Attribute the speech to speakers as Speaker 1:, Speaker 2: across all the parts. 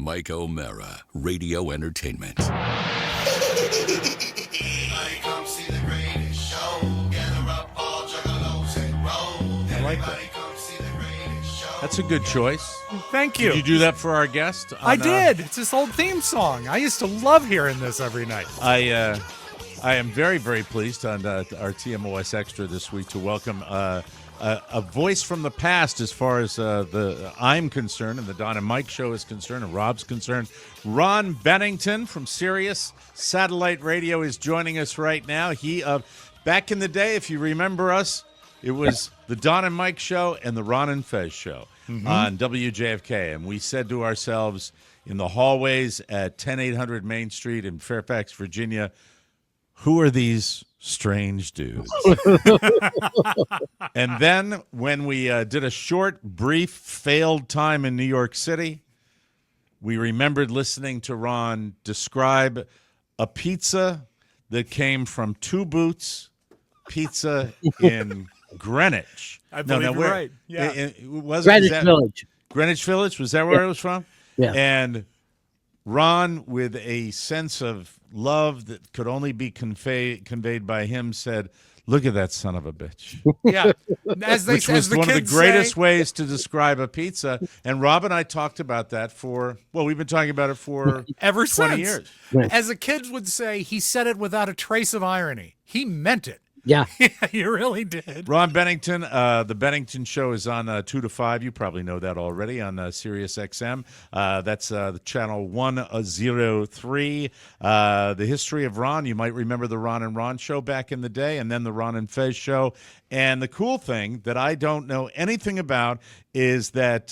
Speaker 1: Mike O'Mara, Radio Entertainment.
Speaker 2: I like that. That's a good choice.
Speaker 3: Thank you.
Speaker 2: Did you do that for our guest?
Speaker 3: I did. It's this old theme song. I used to love hearing this every night.
Speaker 2: I am very, very pleased on our TMOS Extra this week to welcome a voice from the past as far as I'm concerned and the Don and Mike show is concerned and Rob's concerned. Ron Bennington from Sirius Satellite Radio is joining us right now. He back in the day, if you remember us, it was the Don and Mike show and the Ron and Fez show on WJFK. And we said to ourselves in the hallways at 10800 Main Street in Fairfax, Virginia, who are these strange dudes? And then when we did a short, brief, failed time in New York City, we remembered listening to Ron describe a pizza that came from Two Boots Pizza in Greenwich.
Speaker 3: I believe you're right. Yeah.
Speaker 4: Greenwich Village.
Speaker 2: Greenwich Village? Was that where it was from?
Speaker 4: Yeah.
Speaker 2: And Ron, with a sense of love that could only be conveyed by him, said, "Look at that son of a bitch."
Speaker 3: Yeah.
Speaker 2: Which was one of the greatest ways to describe a pizza. And Rob and I talked about that we've been talking about it for
Speaker 3: ever
Speaker 2: 20
Speaker 3: since.
Speaker 2: years.
Speaker 3: As a kid would say, he said it without a trace of irony. He meant it.
Speaker 4: Yeah.
Speaker 3: He really did.
Speaker 2: Ron Bennington, the Bennington Show is on 2 to 5. You probably know that already on Sirius XM. That's the channel 103. The history of Ron, you might remember the Ron and Ron Show back in the day, and then the Ron and Fez Show. And the cool thing that I don't know anything about is that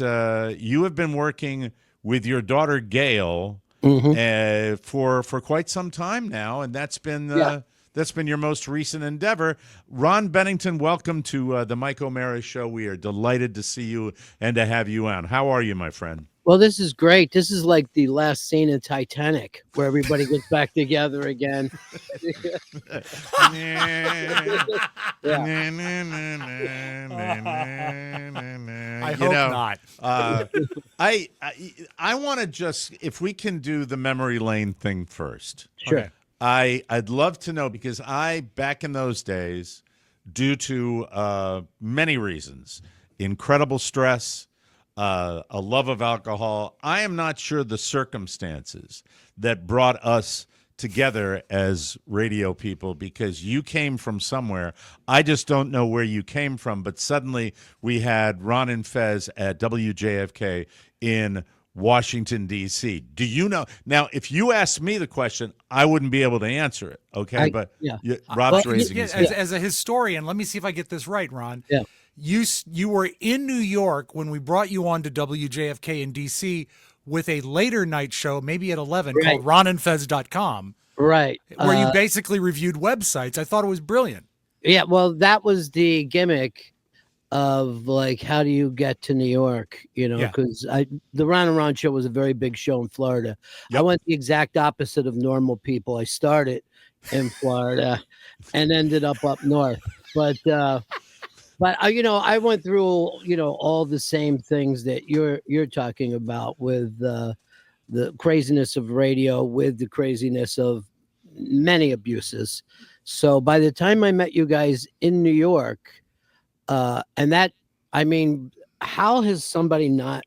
Speaker 2: you have been working with your daughter, Gail, for quite some time now, and that's been... That's been your most recent endeavor. Ron Bennington, welcome to the Mike O'Mara Show. We are delighted to see you and to have you on. How are you, my friend?
Speaker 4: Well, this is great. This is like the last scene in Titanic where everybody gets back together again.
Speaker 3: I hope not.
Speaker 2: I want to just, if we can do the memory lane thing first.
Speaker 4: Sure.
Speaker 3: Okay.
Speaker 2: I'd love to know, because back in those days, due to many reasons, incredible stress, a love of alcohol, I am not sure the circumstances that brought us together as radio people, because you came from somewhere. I just don't know where you came from, but suddenly we had Ron and Fez at WJFK in Washington, D.C. Do you know? Now, if you asked me the question, I wouldn't be able to answer it, okay? Rob's raising his hand.
Speaker 3: As a historian, let me see if I get this right, Ron.
Speaker 4: Yeah.
Speaker 3: You were in New York when we brought you on to WJFK in D.C. with a later night show, maybe at 11, called ronandfez.com.
Speaker 4: Right.
Speaker 3: Where you basically reviewed websites. I thought it was brilliant.
Speaker 4: Yeah, well, that was the gimmick of, like, how do you get to New York, because the Ron and Ron show was a very big show in Florida. Yep. I went the exact opposite of normal people. I started in Florida and ended up north. But I went through, all the same things that you're talking about with the craziness of radio, with the craziness of many abuses. So by the time I met you guys in New York, how has somebody not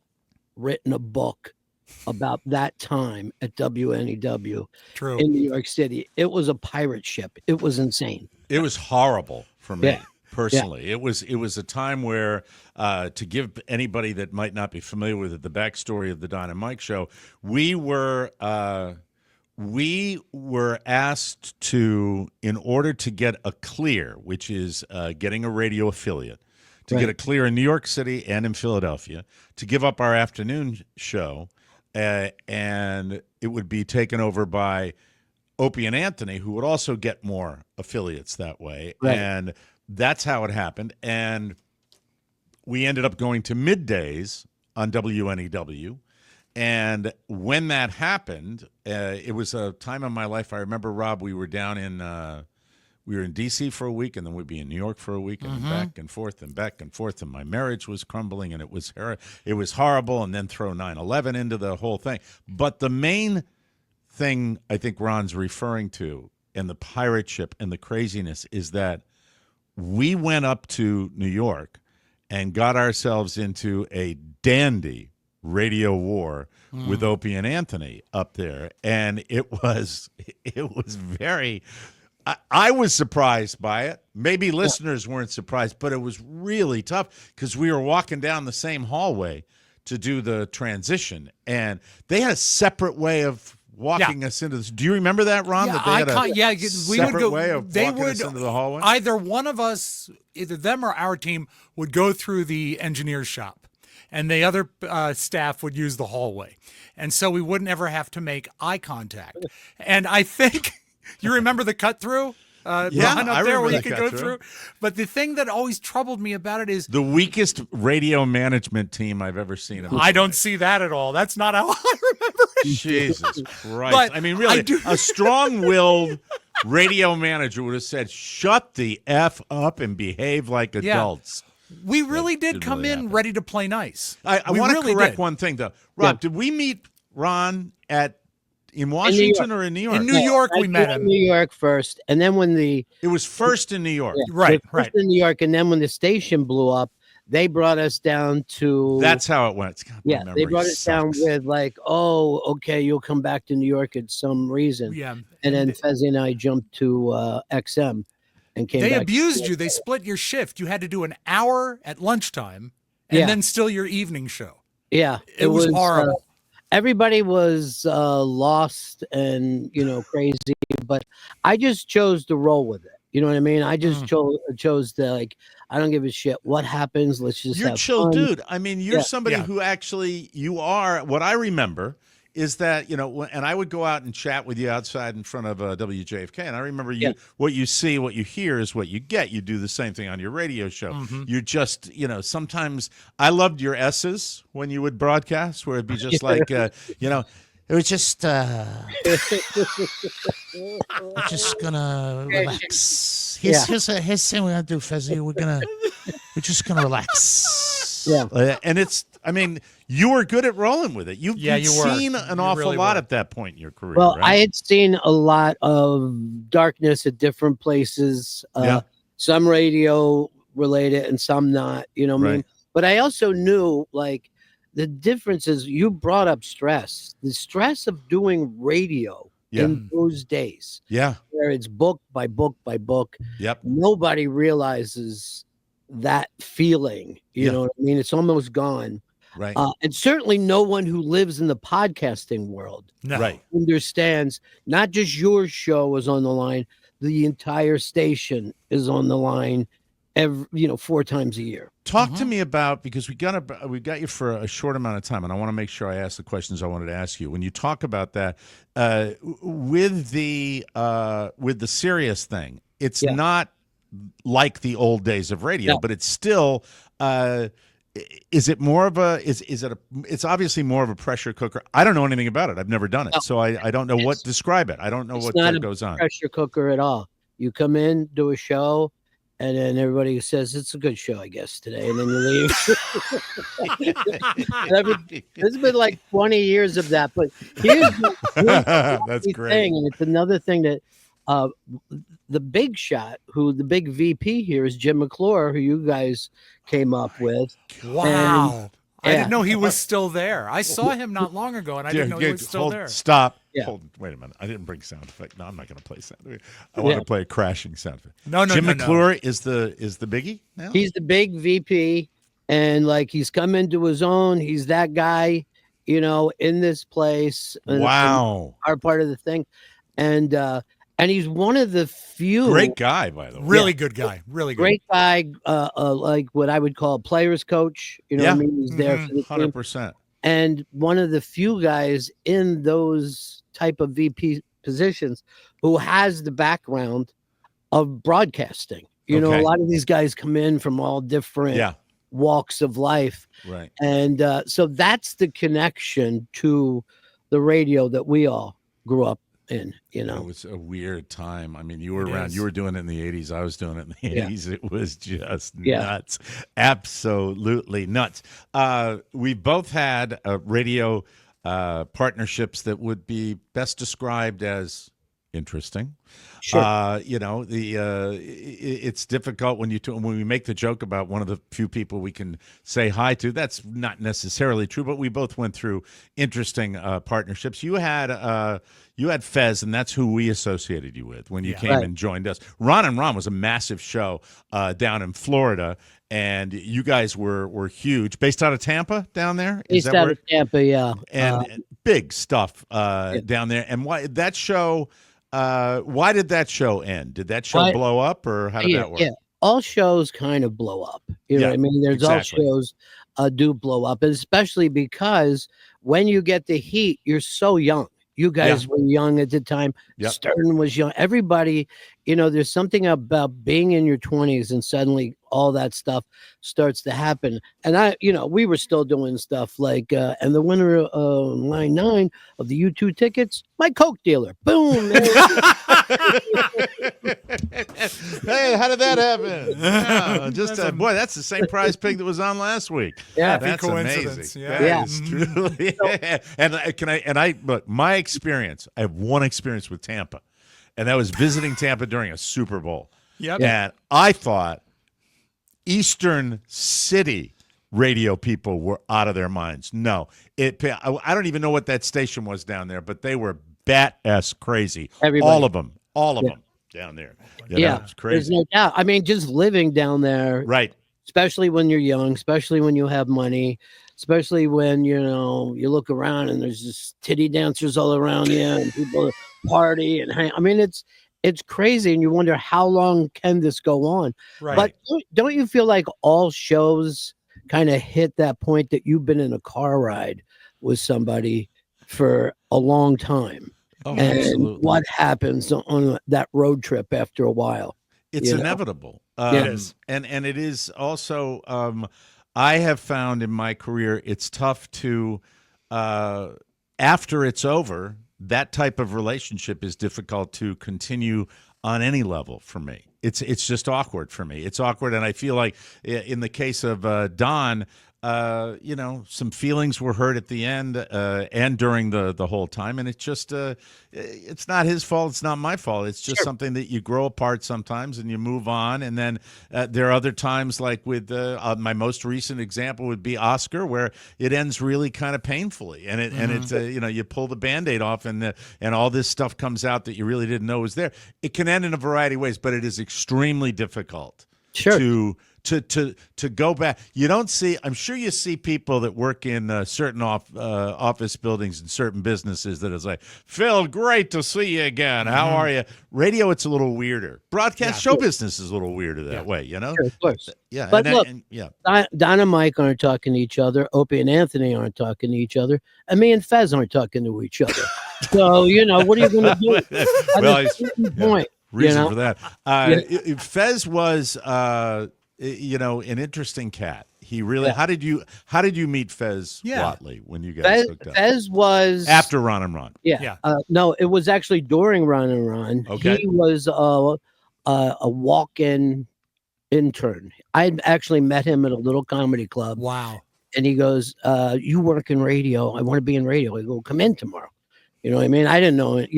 Speaker 4: written a book about that time at WNEW in New York City? It was a pirate ship. It was insane.
Speaker 2: It was horrible for me.
Speaker 4: Yeah.
Speaker 2: Personally, it was a time where, to give anybody that might not be familiar with it, the backstory of the Don and Mike show, we were asked to, in order to get a clear, which is getting a radio affiliate, to get a clear in New York City and in Philadelphia, to give up our afternoon show, and it would be taken over by Opie and Anthony, who would also get more affiliates that way.
Speaker 4: Right.
Speaker 2: And that's how it happened. And we ended up going to middays on WNEW. And when that happened, it was a time in my life. I remember, Rob, we were down in we were in D.C. for a week, and then we'd be in New York for a week, and then back and forth and back and forth. And my marriage was crumbling, and it was horrible. And then throw 9/11 into the whole thing. But the main thing I think Ron's referring to, and the pirate ship and the craziness, is that we went up to New York and got ourselves into a dandy radio war with Opie and Anthony up there, and it was very. I was surprised by it. Maybe listeners weren't surprised, but it was really tough because we were walking down the same hallway to do the transition, and they had a separate way of walking us into this. Do you remember that, Ron?
Speaker 3: Yeah,
Speaker 2: that they had a
Speaker 3: we would go.
Speaker 2: way of
Speaker 3: They
Speaker 2: walking
Speaker 3: would
Speaker 2: us into the hallway.
Speaker 3: Either one of us, either them or our team, would go through the engineer's shop, and the other staff would use the hallway, and so we wouldn't ever have to make eye contact. And I think you remember the cut through. Ron, up there where you could go through. But the thing that always troubled me about it is
Speaker 2: the weakest radio management team I've ever seen.
Speaker 3: I don't see that at all. That's not how I remember it.
Speaker 2: Jesus Christ.
Speaker 3: But
Speaker 2: I mean, really, a strong-willed radio manager would have said, shut the F up and behave like adults.
Speaker 3: We really did come
Speaker 2: really
Speaker 3: in
Speaker 2: happen.
Speaker 3: ready to play nice.
Speaker 2: I want to
Speaker 3: really
Speaker 2: correct
Speaker 3: did.
Speaker 2: one thing, though. Rob, did we meet Ron in Washington or in New York?
Speaker 3: In New York, we met him.
Speaker 4: In New York first, and then when
Speaker 2: It was first in New York.
Speaker 3: Right.
Speaker 4: in New York, and then when the station blew up, they brought us down to.
Speaker 2: That's how it went. God,
Speaker 4: yeah, they brought us down with like, oh, okay, you'll come back to New York at some reason.
Speaker 3: Yeah.
Speaker 4: And then Fez and I jumped to XM and came back.
Speaker 3: They abused you. They split your shift. You had to do an hour at lunchtime and then still your evening show.
Speaker 4: Yeah.
Speaker 3: It was horrible.
Speaker 4: Everybody was lost and, crazy, but I just chose to roll with it. You know what I mean? I just chose to, I don't give a shit what happens. Let's just
Speaker 2: You're
Speaker 4: have
Speaker 2: chill,
Speaker 4: fun.
Speaker 2: dude. I mean, you're somebody who actually, you are, what I remember is that, and I would go out and chat with you outside in front of WJFK, and I remember what you see, what you hear is what you get. You do the same thing on your radio show. You just, sometimes I loved your S's when you would broadcast, where it'd be just like, it was just, just gonna relax. Here's the thing we're gonna do, Fezzy. We're just gonna relax.
Speaker 4: Yeah.
Speaker 2: And it's, I mean, you were good at rolling with it. You've seen an awful lot at that point in your career.
Speaker 4: Well,
Speaker 2: right?
Speaker 4: I had seen a lot of darkness at different places. Some radio related and some not, what I mean? But I also knew the difference is you brought up stress. The stress of doing radio in those days.
Speaker 2: Yeah.
Speaker 4: Where it's book by book by book.
Speaker 2: Yep.
Speaker 4: Nobody realizes that feeling. You know what I mean? It's almost gone.
Speaker 2: Right.
Speaker 4: And certainly no one who lives in the podcasting world understands not just your show is on the line, the entire station is on the line 4 times a year.
Speaker 2: Talk to me about, because we got you for a short amount of time, and I want to make sure I ask the questions I wanted to ask you. When you talk about that with the Sirius thing, it's not like the old days of radio, but it's still. Is it more of a? It's obviously more of a pressure cooker. I don't know anything about it. I've never done it, so I don't know what. Describe it. I don't know what goes on.
Speaker 4: Pressure cooker at all. You come in, do a show. And then everybody says, it's a good show, I guess, today. And then you leave. There's been like 20 years of that. But here's
Speaker 2: that's great.
Speaker 4: Thing, and it's another thing that the big shot, the big VP here is Jim McClure, who you guys came up with.
Speaker 3: Wow. I didn't know he was still there. I saw him not long ago, and I didn't know he was still there.
Speaker 2: Stop. Wait a minute. I didn't bring sound effect. No, I'm not going to play sound. I want to play a crashing sound effect.
Speaker 3: No.
Speaker 2: Jim McClure is the biggie now?
Speaker 4: He's the big VP, and he's come into his own. He's that guy, in this place.
Speaker 2: Wow.
Speaker 4: Our part of the thing. And he's one of the few
Speaker 2: great guy, by the way.
Speaker 3: Really good guy. Really good.
Speaker 4: Great guy, like what I would call a player's coach. You know what I mean? He's there for the
Speaker 2: 100%.
Speaker 4: And one of the few guys in those type of VP positions who has the background of broadcasting. A lot of these guys come in from all different walks of life.
Speaker 2: Right.
Speaker 4: And so that's the connection to the radio that we all grew up in,
Speaker 2: It was a weird time. I mean, you were around, you were doing it in the 80s. I was doing it in the 80s. It was just nuts. Absolutely nuts. We both had radio partnerships that would be best described as interesting.
Speaker 4: Sure.
Speaker 2: It's difficult when when we make the joke about one of the few people we can say hi to. That's not necessarily true, but we both went through interesting partnerships. You had Fez, and that's who we associated you with when you came and joined us. Ron and Ron was a massive show down in Florida, and you guys were huge. Based out of Tampa down there?
Speaker 4: Based out of Tampa, yeah.
Speaker 2: And big stuff down there. And why that show? Why did that show end? Did that show blow up, or how did that work?
Speaker 4: Yeah, all shows kind of blow up. You know what I mean? There's all shows do blow up, and especially because when you get the heat, you're so young. You guys were young at the time. Stern was young. Everybody, there's something about being in your 20s and suddenly all that stuff starts to happen. And we were still doing stuff like, and the winner of line 9 of the U2 tickets, my Coke dealer. Boom.
Speaker 2: Hey, how did that happen? Boy, that's the same prize pig that was on last week.
Speaker 3: Yeah,
Speaker 2: that's amazing.
Speaker 3: Yeah.
Speaker 2: That is truly. And look, my experience. I have one experience with Tampa, and that was visiting Tampa during a Super Bowl.
Speaker 3: Yep.
Speaker 2: And I thought Eastern City radio people were out of their minds. No, I don't even know what that station was down there, but they were bat-ass crazy.
Speaker 4: Everybody.
Speaker 2: All of them down there. It's crazy.
Speaker 4: There's no doubt. I mean, just living down there,
Speaker 2: right?
Speaker 4: Especially when you're young, especially when you have money, especially when you look around and there's just titty dancers all around you and people party and hang. I mean, it's crazy, and you wonder how long can this go on.
Speaker 3: Right.
Speaker 4: But don't you feel like all shows kind of hit that point that you've been in a car ride with somebody for a long time?
Speaker 2: Oh,
Speaker 4: and
Speaker 2: absolutely.
Speaker 4: What happens on that road trip after a while?
Speaker 2: It's inevitable.
Speaker 3: It is.
Speaker 2: And it is also, I have found in my career, it's tough to, after it's over, that type of relationship is difficult to continue on any level for me. It's just awkward for me. It's awkward, and I feel like in the case of Don, some feelings were hurt at the end and during the whole time, and it's just it's not his fault. It's not my fault. It's just something that you grow apart sometimes and you move on. And then there are other times, like with my most recent example would be Oscar, where it ends really kind of painfully, and it's you pull the Band-Aid off, and all this stuff comes out that you really didn't know was there. It can end in a variety of ways, but it is extremely difficult to go back. You don't see, I'm sure you see people that work in certain office buildings and certain businesses that is like, Phil, great to see you again. How are you? Radio, it's a little weirder. Broadcast show business is a little weirder that way,
Speaker 4: Sure, of course.
Speaker 2: Yeah.
Speaker 4: But look, Don and Mike aren't talking to each other. Opie and Anthony aren't talking to each other. And me and Fez aren't talking to each other. So, what are you going to do? Point.
Speaker 2: Reason for that. Fez was an interesting cat. He really. How did you meet Fez Watley when you guys hooked up?
Speaker 4: Fez was
Speaker 2: after Ron and Ron.
Speaker 4: Yeah. No, it was actually during Ron and Ron.
Speaker 2: Okay.
Speaker 4: He was a walk-in intern. I actually met him at a little comedy club.
Speaker 3: Wow.
Speaker 4: And he goes, "You work in radio. I want to be in radio." I go, "Come in tomorrow." You know what I mean? I didn't know it.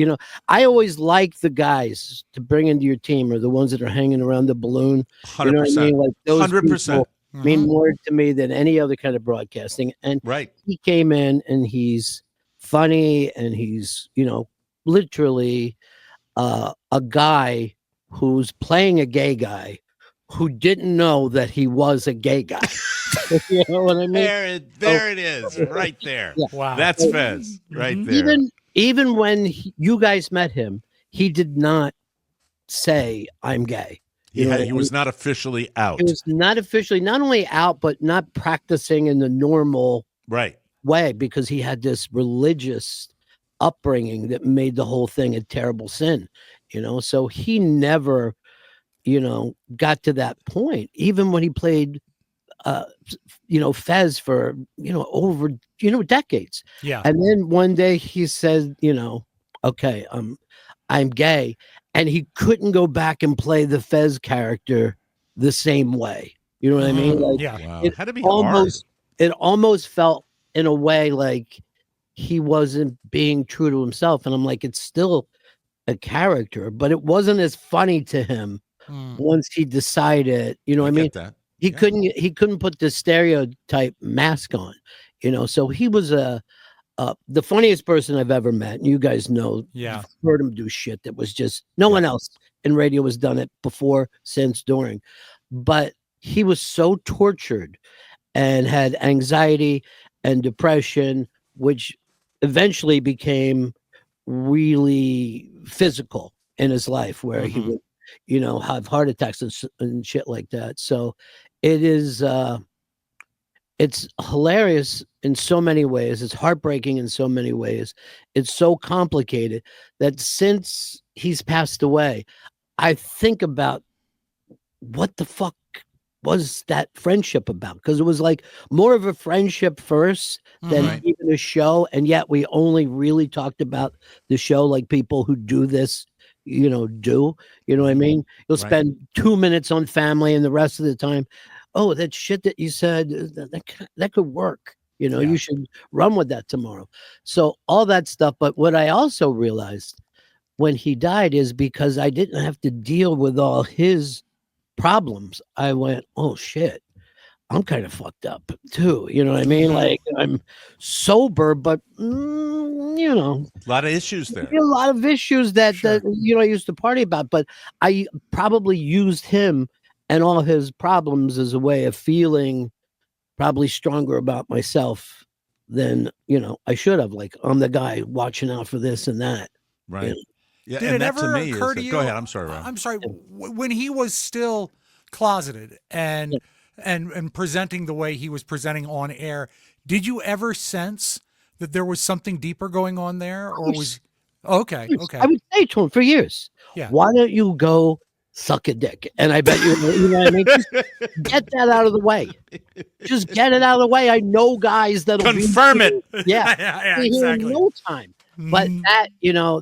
Speaker 4: I always like the guys to bring into your team are the ones that are hanging around the balloon.
Speaker 2: 100%.
Speaker 4: You know what I mean? Like those
Speaker 2: 100%.
Speaker 4: mean more to me than any other kind of broadcasting. And he came in and he's funny and he's, literally a guy who's playing a gay guy who didn't know that he was a gay guy. You know what I mean?
Speaker 2: There it is, right there.
Speaker 4: Yeah.
Speaker 3: Wow.
Speaker 2: That's Fez, right there.
Speaker 4: Even when you guys met him, he did not say, "I'm gay."
Speaker 2: He was not officially out.
Speaker 4: He was not officially, not only out, but not practicing in the normal way, because he had this religious upbringing that made the whole thing a terrible sin. So he never, got to that point. Even when he played, Fez for, over, decades.
Speaker 3: Yeah.
Speaker 4: And then one day he said, okay, I'm gay, and he couldn't go back and play the Fez character the same way. You know what I mean? Like
Speaker 3: Yeah.
Speaker 2: Wow.
Speaker 4: it
Speaker 2: It had to be
Speaker 4: almost
Speaker 2: hard.
Speaker 4: it almost felt in a way like he wasn't being true to himself. And I'm like, it's still a character, but it wasn't as funny to him once he decided, you know what
Speaker 2: I
Speaker 4: I mean?
Speaker 2: get that.
Speaker 4: He
Speaker 2: Yeah.
Speaker 4: couldn't put the stereotype mask on, so he was the funniest person I've ever met. And you guys know,
Speaker 3: Yeah.
Speaker 4: you've heard him do shit that was just no
Speaker 2: Yeah.
Speaker 4: one else in radio has done it before, since, during. But he was so tortured and had anxiety and depression, which eventually became really physical in his life, where he would, have heart attacks and shit like that. So it is, it's hilarious in so many ways. It's heartbreaking in so many ways. It's so complicated that since he's passed away, I think about what the fuck was that friendship about? Because it was like more of a friendship first than
Speaker 2: Right.
Speaker 4: even a show. And yet we only really talked about the show like people who do this, do. You know what I mean? You'll
Speaker 2: Right.
Speaker 4: spend 2 minutes on family and the rest of the time, oh, that shit that you said, that could work.
Speaker 3: Yeah.
Speaker 4: You should run with that tomorrow. So all that stuff. But what I also realized when he died is because I didn't have to deal with all his problems. I went, oh shit, I'm kind of fucked up too. You know what I mean? Like, I'm sober, but
Speaker 2: A lot of issues there.
Speaker 4: a lot of issues that
Speaker 3: Sure.
Speaker 4: I used to party about. But I probably used him and all his problems as a way of feeling probably stronger about myself than I should have. Like, I'm the guy watching out for this and that.
Speaker 2: Right. Yeah.
Speaker 3: Did
Speaker 2: and
Speaker 3: it
Speaker 2: that to
Speaker 3: ever
Speaker 2: me
Speaker 3: occur
Speaker 2: is
Speaker 3: to you?
Speaker 2: go ahead. I'm sorry, Rob.
Speaker 3: I'm sorry. When he was still closeted and presenting the way he was presenting on air, did you ever sense that there was something deeper going on there, or was okay?
Speaker 4: I would say to him for years,
Speaker 3: Yeah.
Speaker 4: why don't you go suck a dick? And I bet you know what I mean? Just get that out of the way. Just get it out of the way. I know guys that'll
Speaker 2: Confirm it.
Speaker 4: Yeah,
Speaker 3: yeah,
Speaker 4: be here in
Speaker 3: exactly.
Speaker 4: no time. But that,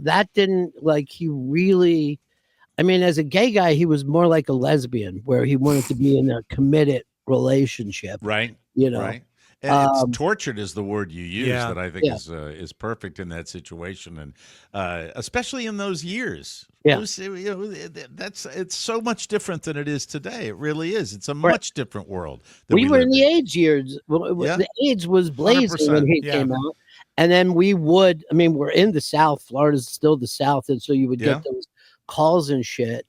Speaker 4: that didn't, like, he really, I mean, as a gay guy, he was more like a lesbian, where he wanted to be in a committed relationship.
Speaker 2: Right.
Speaker 4: Right.
Speaker 2: And it's tortured is the word you use
Speaker 3: Yeah.
Speaker 2: that I think is perfect in that situation, and especially in those years.
Speaker 4: Yeah.
Speaker 2: It's so much different than it is today. It really is. It's a much different world.
Speaker 4: We were in
Speaker 2: lived
Speaker 4: the AIDS years.
Speaker 2: Yeah.
Speaker 4: The AIDS was blazing when
Speaker 2: 100%.
Speaker 4: he
Speaker 3: Yeah.
Speaker 4: came out. And then we're in the South. Florida's still the South. And so you would
Speaker 2: Yeah.
Speaker 4: get those calls and shit,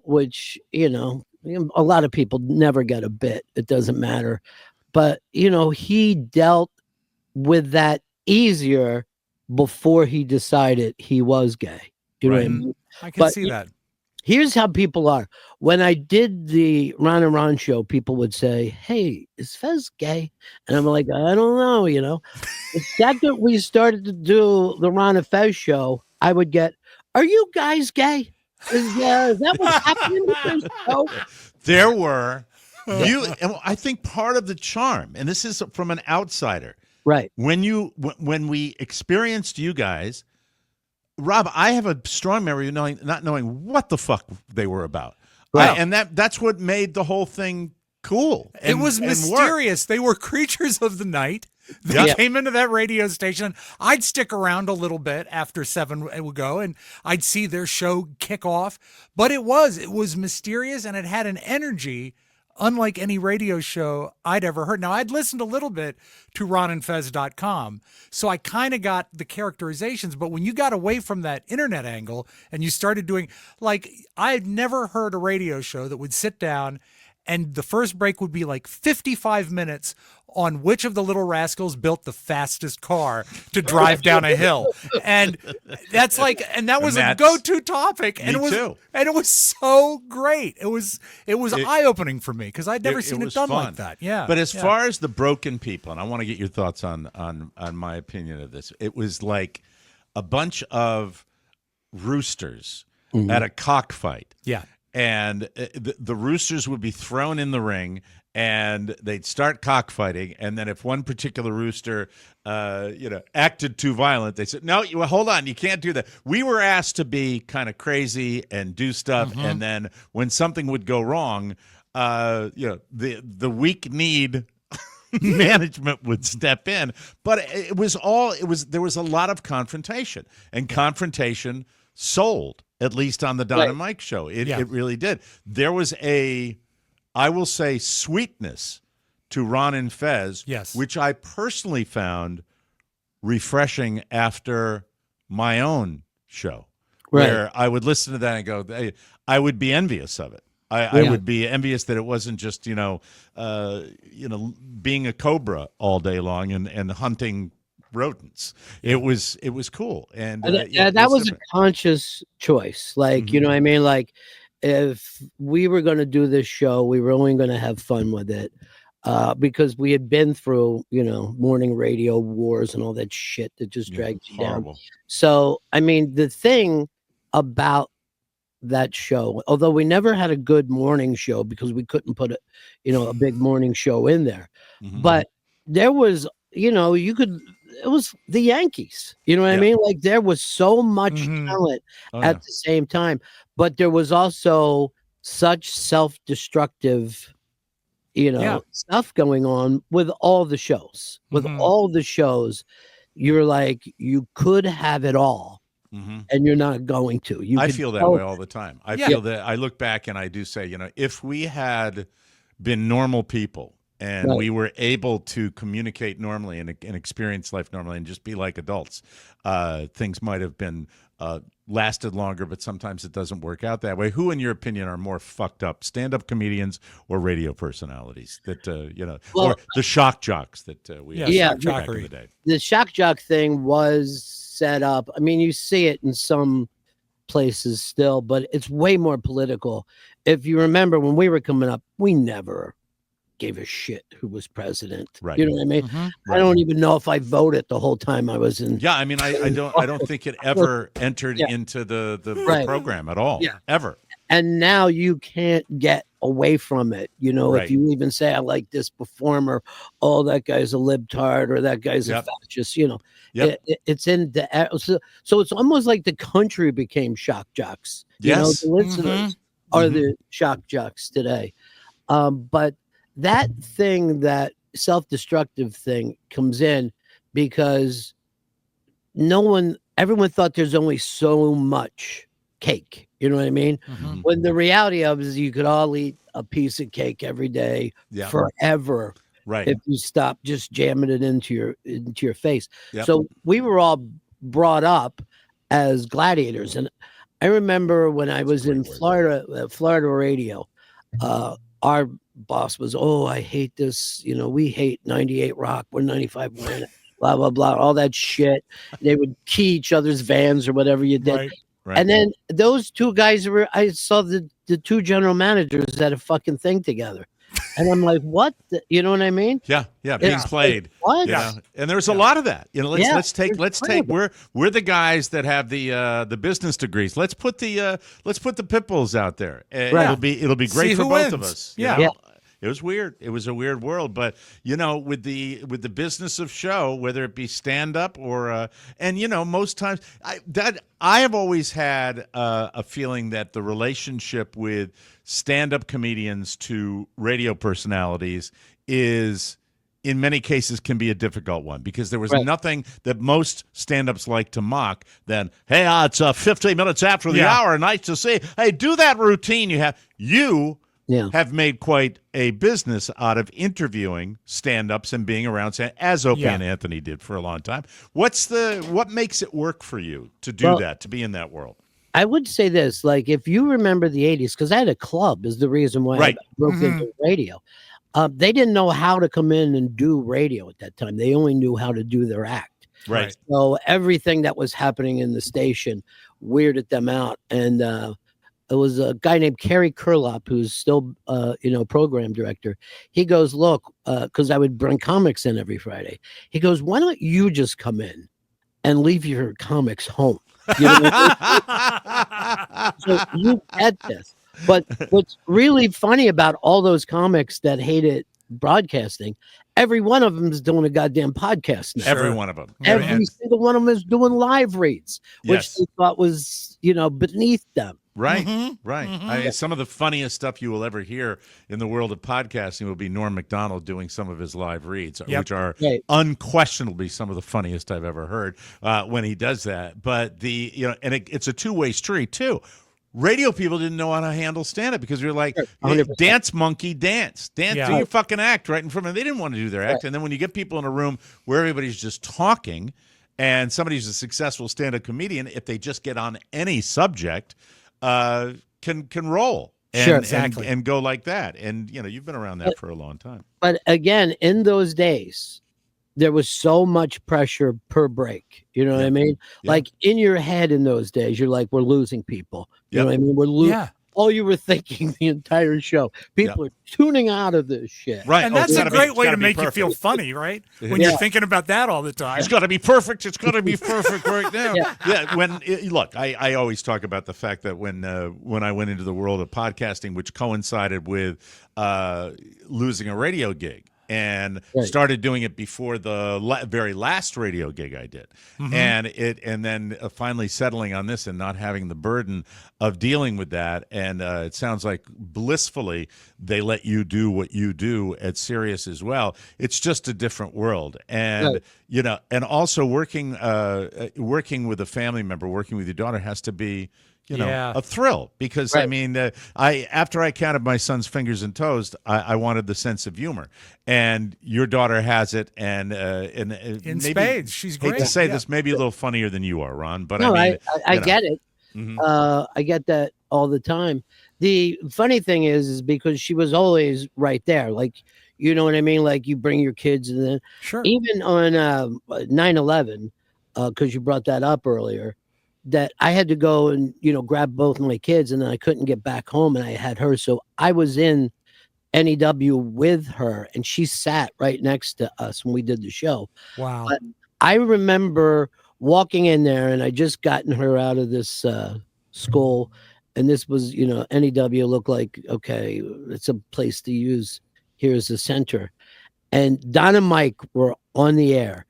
Speaker 4: which, a lot of people never get a bit. It doesn't matter. But, he dealt with that easier before he decided he was gay. You know what I
Speaker 2: Right.
Speaker 4: mean?
Speaker 3: I can
Speaker 4: But
Speaker 3: see that.
Speaker 4: Here's how people are. When I did the Ron and Ron show, people would say, hey, is Fez gay? And I'm like, I don't know, The second we started to do the Ron and Fez show, I would get, are you guys gay? Is that what's happening with this show?
Speaker 2: There were and I think part of the charm, and this is from an outsider,
Speaker 4: Right.
Speaker 2: when we experienced you guys, Rob, I have a strong memory of not knowing what the fuck they were about.
Speaker 4: Right.
Speaker 2: And that's what made the whole thing cool.
Speaker 3: It
Speaker 2: and-
Speaker 3: was
Speaker 2: and work.
Speaker 3: mysterious. They were creatures of the night. They
Speaker 2: Yeah.
Speaker 3: came into that radio station. I'd stick around a little bit after 7 would go, and I'd see their show kick off. But it was mysterious, and it had an energy unlike any radio show I'd ever heard. Now, I'd listened a little bit to ronandfez.com, so I kind of got the characterizations, but when you got away from that internet angle and you started doing, like, I had never heard a radio show that would sit down and the first break would be like 55 minutes on which of the little rascals built the fastest car to drive down a hill. And that's like, and that was a go-to topic. And it was so great. It was eye-opening for me because I'd never seen it done like that. Yeah.
Speaker 2: But as far as the broken people, and I want to get your thoughts on my opinion of this, it was like a bunch of roosters at a cockfight.
Speaker 3: Yeah.
Speaker 2: And the roosters would be thrown in the ring, and they'd start cockfighting, and then if one particular rooster, acted too violent, they said, "No, hold on, you can't do that." We were asked to be kind of crazy and do stuff, and then when something would go wrong, the weak-kneed management would step in. But there was a lot of confrontation, and confrontation sold, at least on the Don and Mike show. It really did. There was I will say, sweetness to Ron and Fez, which I personally found refreshing after my own show, where I would listen to that and go, I would be envious of it. I would be envious that it wasn't just being a cobra all day long and hunting rodents. It was cool, and
Speaker 4: that was different. A conscious choice. Like you know what I mean, like. If we were going to do this show, we were only going to have fun with it because we had been through, morning radio wars and all that shit that just dragged you down. So, I mean, the thing about that show, although we never had a good morning show because we couldn't put a big morning show in there, but there was, it was the Yankees, you know what I mean? Like there was so much talent at the same time, but there was also such self-destructive, stuff going on with all the shows. With all the shows, you're like, you could have it all, and you're not going to.
Speaker 2: I feel that way all the time. I feel that I look back and I do say, if we had been normal people, and we were able to communicate normally and experience life normally and just be like adults, things might have been lasted longer, but sometimes it doesn't work out that way. Who, in your opinion, are more fucked up, stand-up comedians or radio personalities that, or the shock jocks that we had back in the day?
Speaker 4: The shock jock thing was set up. I mean, you see it in some places still, but it's way more political. If you remember, when we were coming up, we never gave a shit who was president.
Speaker 2: Right.
Speaker 4: You know what I mean? I don't even know if I voted the whole time I was in.
Speaker 2: Yeah, I mean, I don't think it ever entered into the program at all. Yeah. Ever.
Speaker 4: And now you can't get away from it. If you even say, I like this performer, oh, that guy's a libtard or that guy's a fascist, it's in the, so it's almost like the country became shock jocks.
Speaker 2: Yes.
Speaker 4: The listeners are the shock jocks today. But that thing, that self-destructive thing comes in because everyone thought there's only so much cake. You know what I mean? When the reality of it is you could all eat a piece of cake every day forever.
Speaker 2: Right.
Speaker 4: If you stop just jamming it into your face. So we were all brought up as gladiators. And I remember when I was in Florida radio, our boss was, I hate this. We hate 98 Rock. We're 95 Planet, blah, blah, blah, all that shit. They would key each other's vans or whatever you did.
Speaker 2: Right.
Speaker 4: And then those two guys I saw the two general managers at a fucking thing together. And I'm like, what? You know what I mean?
Speaker 2: Yeah, being played.
Speaker 4: What?
Speaker 2: Yeah, and there's a lot of that. Let's take. We're the guys that have the business degrees. Let's put the pit bulls out there. It'll be great for both of us.
Speaker 3: Yeah.
Speaker 2: It was weird. It was a weird world, but with the business of show, whether it be stand up or most times I have always had a feeling that the relationship with stand up comedians to radio personalities is, in many cases, can be a difficult one because there was nothing that most stand-ups like to mock than, hey, it's 15 minutes after the hour. Nice to see. Hey, do that routine you have. Have made quite a business out of interviewing stand-ups and being around, as Opie and Anthony did for a long time. What makes it work for you to do that, to be in that world?
Speaker 4: I would say this, like, if you remember the 80s, because I had a club is the reason why I broke into radio. They didn't know how to come in and do radio at that time. They only knew how to do their act.
Speaker 2: Right.
Speaker 4: So everything that was happening in the station weirded them out. And it was a guy named Kerry Kurlop, who's still, program director. He goes, look, because I would bring comics in every Friday. He goes, why don't you just come in and leave your comics home? You know what I mean? So you get this. But what's really funny about all those comics that hated broadcasting, every one of them is doing a goddamn podcast now.
Speaker 2: Every one of them.
Speaker 4: Every single one of them is doing live reads, which
Speaker 2: Yes.
Speaker 4: they thought was, beneath them.
Speaker 2: Right, right. Some of the funniest stuff you will ever hear in the world of podcasting will be Norm Macdonald doing some of his live reads, which are unquestionably some of the funniest I've ever heard when he does that. But it's a two-way street too. Radio people didn't know how to handle stand-up because you're like, hey, dance monkey, dance, do your fucking act right in front of them. They didn't want to do their act. And then when you get people in a room where everybody's just talking and somebody's a successful stand-up comedian, if they just get on any subject, can roll and go like that. And, you've been around that for a long time.
Speaker 4: But again, in those days, there was so much pressure per break. You know what I mean? Yeah. Like in your head in those days, you're like, we're losing people. You know what I mean? We're losing. All you were thinking the entire show. People are tuning out of this shit.
Speaker 3: Right. And that's a great way to make you feel funny, right? When you're thinking about that all the time.
Speaker 2: It's got to be perfect. It's got to be perfect right now. Look, I always talk about the fact that when I went into the world of podcasting, which coincided with losing a radio gig, and started doing it before the very last radio gig I did, and then finally settling on this and not having the burden of dealing with that. And it sounds like blissfully they let you do what you do at Sirius as well. It's just a different world, and and also working with a family member, working with your daughter has to be. A thrill because I mean, after I counted my son's fingers and toes, I wanted the sense of humor, and your daughter has it, and in
Speaker 3: maybe, spades, she's great.
Speaker 2: Hate to say this, maybe a little funnier than you are, Ron, but
Speaker 4: no,
Speaker 2: I
Speaker 4: get it. I get that all the time. The funny thing is because she was always right there, like you know what I mean. Like you bring your kids, and then even on 9/11, because you brought that up earlier. That I had to go and, grab both my kids and then I couldn't get back home and I had her. So I was in NEW with her and she sat right next to us when we did the show.
Speaker 3: Wow.
Speaker 4: But I remember walking in there and I just gotten her out of this school. And this was, NEW looked like, okay, it's a place to use here as a center. And Don and Mike were on the air.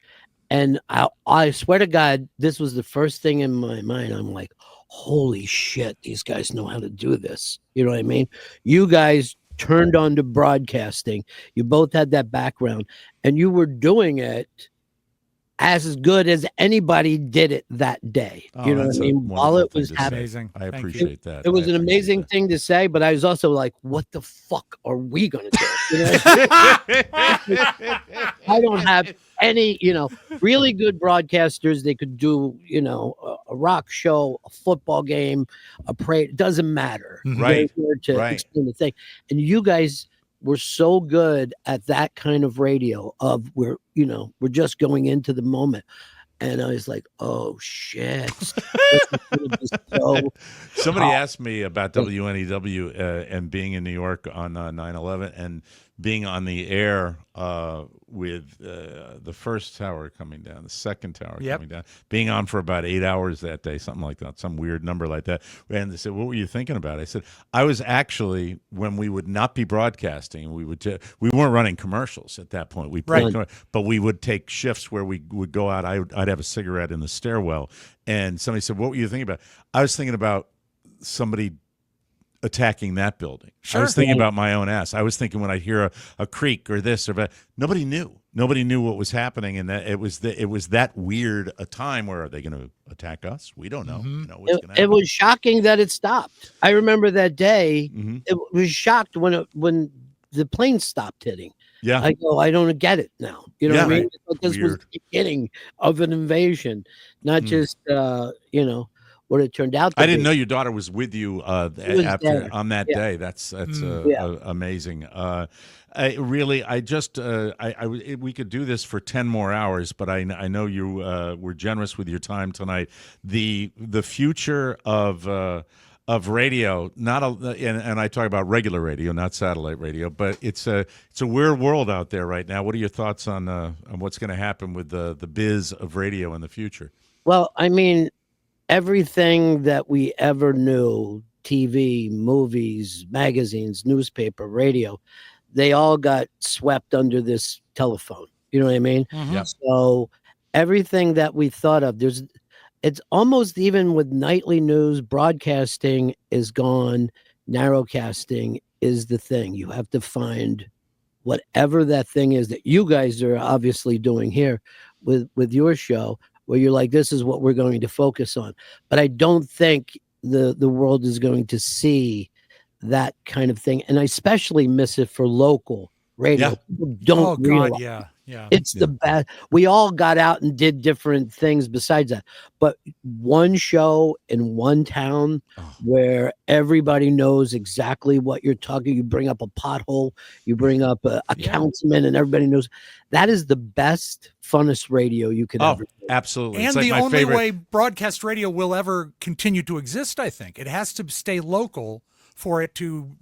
Speaker 4: And I swear to God, this was the first thing in my mind. I'm like, holy shit, these guys know how to do this. You know what I mean? You guys turned on to broadcasting. You both had that background. And you were doing it as good as anybody did it that day. You know what I mean? While it was happening.
Speaker 3: Amazing.
Speaker 2: I appreciate that.
Speaker 4: It was an amazing thing to say, but I was also like, what the fuck are we going to do? I don't have any, really good broadcasters. They could do, a rock show, a football game, a parade. It doesn't matter.
Speaker 2: Right.
Speaker 4: To explain the thing. And you guys were so good at that kind of radio of we're just going into the moment. And I was like, oh, shit.
Speaker 2: Somebody asked me about WNEW and being in New York on 9/11 and being on the air with the first tower coming down, the second tower coming down, being on for about 8 hours that day, something like that, some weird number like that. And they said, what were you thinking about? I said, I was actually, when we would not be broadcasting, we weren't running commercials at that point. But we would take shifts where we would go out. I'd have a cigarette in the stairwell. And somebody said, what were you thinking about? I was thinking about somebody attacking that building. I was thinking about my own ass. I was thinking when I hear a creak or this or that. Nobody knew what was happening, and that it was that weird a time where are they going to attack us? We don't know. What's going to happen.
Speaker 4: It was shocking that it stopped. I remember that day. It was shocked when the plane stopped hitting.
Speaker 2: Yeah,
Speaker 4: I go, I don't get it now. You know what I mean? But this was the beginning of an invasion, not just what it turned out to be.
Speaker 2: I didn't know your daughter was with you on that day. That's amazing. We could do this for 10 more hours, but I know you were generous with your time tonight. The future of radio, and I talk about regular radio, not satellite radio, but it's a weird world out there right now. What are your thoughts on what's going to happen with the biz of radio in the future?
Speaker 4: Well, I mean, everything that we ever knew TV, movies, magazines, newspaper, radio, they all got swept under this telephone. You know what I mean?
Speaker 2: Yep.
Speaker 4: So everything that we thought of, it's almost even with nightly news, broadcasting is gone. Narrowcasting is the thing. You have to find whatever that thing is that you guys are obviously doing here with your show, where you're like, this is what we're going to focus on. But I don't think the world is going to see that kind of thing. And I especially miss it for local radio.
Speaker 2: Yeah.
Speaker 4: People don't realize.
Speaker 3: Yeah.
Speaker 4: It's the best. We all got out and did different things besides that. But one show in one town where everybody knows exactly what you're talking. You bring up a pothole, you bring up a councilman, and everybody knows. That is the best, funnest radio you could ever do.
Speaker 2: Absolutely.
Speaker 3: And
Speaker 2: it's like
Speaker 3: the
Speaker 2: my
Speaker 3: only
Speaker 2: favorite.
Speaker 3: way broadcast radio will ever continue to exist, I think. It has to stay local for it to,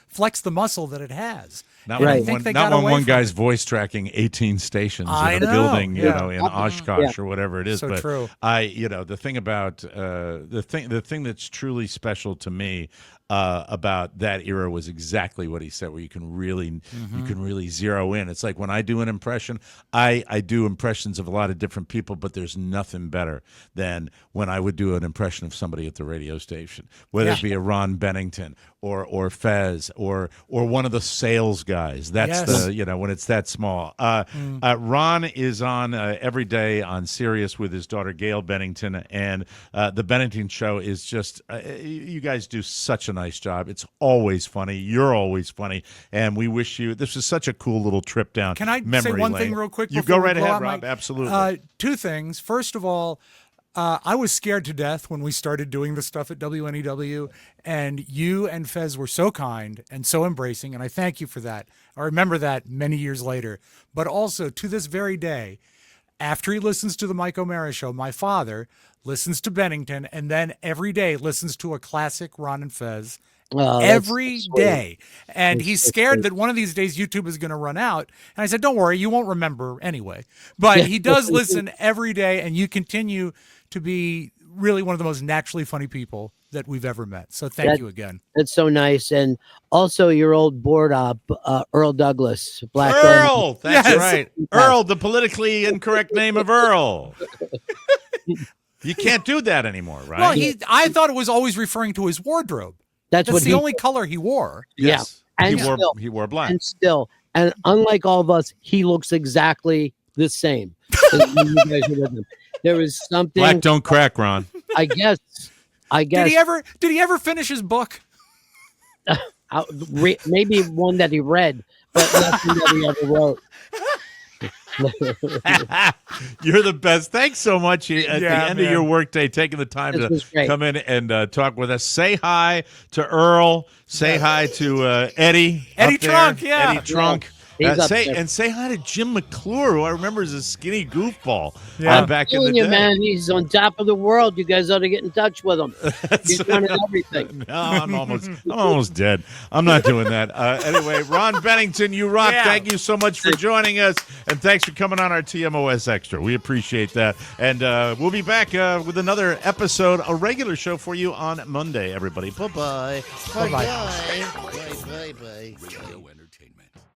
Speaker 3: flex the muscle that it has.
Speaker 2: Not
Speaker 3: And I
Speaker 2: when
Speaker 3: think
Speaker 2: one,
Speaker 3: they
Speaker 2: not
Speaker 3: got
Speaker 2: when
Speaker 3: away
Speaker 2: one
Speaker 3: from
Speaker 2: guy's
Speaker 3: it.
Speaker 2: voice tracking 18 stations
Speaker 3: I
Speaker 2: in a
Speaker 3: know,
Speaker 2: building,
Speaker 3: yeah.
Speaker 2: in Oshkosh or whatever it is.
Speaker 3: So
Speaker 2: but
Speaker 3: true.
Speaker 2: the thing about the thing that's truly special to me about that era was exactly what he said, where you can really zero in. It's like when I do an impression, I do impressions of a lot of different people, but there's nothing better than when I would do an impression of somebody at the radio station, whether it be a Ron Bennington or Fez or one of the sales guys. That's when it's that small. Ron is on every day on Sirius with his daughter Gail Bennington, and the Bennington Show is just you guys do such a nice job. It's always funny. You're always funny, and we wish you. This is such a cool little trip down.
Speaker 3: Can I
Speaker 2: memory
Speaker 3: say one
Speaker 2: lane.
Speaker 3: thing real quick?
Speaker 2: You
Speaker 3: before
Speaker 2: go
Speaker 3: we
Speaker 2: right
Speaker 3: blow
Speaker 2: ahead,
Speaker 3: out
Speaker 2: Rob.
Speaker 3: my-
Speaker 2: Absolutely.
Speaker 3: Two things. First of all, I was scared to death when we started doing the stuff at WNEW, and you and Fez were so kind and so embracing, and I thank you for that. I remember that many years later. But also, to this very day, after he listens to the Mike O'Mara Show, my father listens to Bennington, and then every day listens to a classic Ron and Fez. Every day. And he's scared that one of these days YouTube is going to run out. And I said, don't worry, you won't remember anyway. But he does listen every day, and you continue to be really one of the most naturally funny people that we've ever met. So thank you again.
Speaker 4: That's so nice. And also your old board op, Earl Douglas. Black
Speaker 2: Earl! That's
Speaker 3: Yes.
Speaker 2: right. Earl, the politically incorrect name of Earl. You can't do that anymore, right?
Speaker 3: Well, I thought it was always referring to his wardrobe.
Speaker 4: That's what
Speaker 3: the only color he wore.
Speaker 2: Yes.
Speaker 4: And
Speaker 2: He wore black.
Speaker 4: And unlike all of us, he looks exactly the same. As when you guys are with him. There is something.
Speaker 2: Black don't crack, Ron.
Speaker 4: I guess.
Speaker 3: Did he ever finish his book?
Speaker 4: Maybe one that he read, but nothing that he ever wrote.
Speaker 2: You're the best. Thanks so much at the end
Speaker 3: man.
Speaker 2: of your workday, taking the time
Speaker 4: This
Speaker 2: to
Speaker 4: was great.
Speaker 2: come in and talk with us. Say hi to Earl. Say hi to Eddie.
Speaker 3: Eddie
Speaker 2: up there.
Speaker 3: Trunk, yeah.
Speaker 2: Eddie Trunk.
Speaker 4: He's up there.
Speaker 2: Say hi to Jim McClure, who I remember as a skinny goofball
Speaker 3: Yeah.
Speaker 2: back in
Speaker 4: telling
Speaker 2: the
Speaker 4: you,
Speaker 2: day.
Speaker 4: man, he's on top of the world. You guys ought to get in touch with him. He's running everything.
Speaker 2: No, I'm almost dead. I'm not doing that. Anyway, Ron Bennington, you rock.
Speaker 3: Yeah.
Speaker 2: Thank you so much for joining us, and thanks for coming on our TMOS Extra. We appreciate that. And we'll be back with another episode, a regular show for you on Monday, everybody. Bye-bye.
Speaker 3: Bye-bye.
Speaker 1: Radio Entertainment.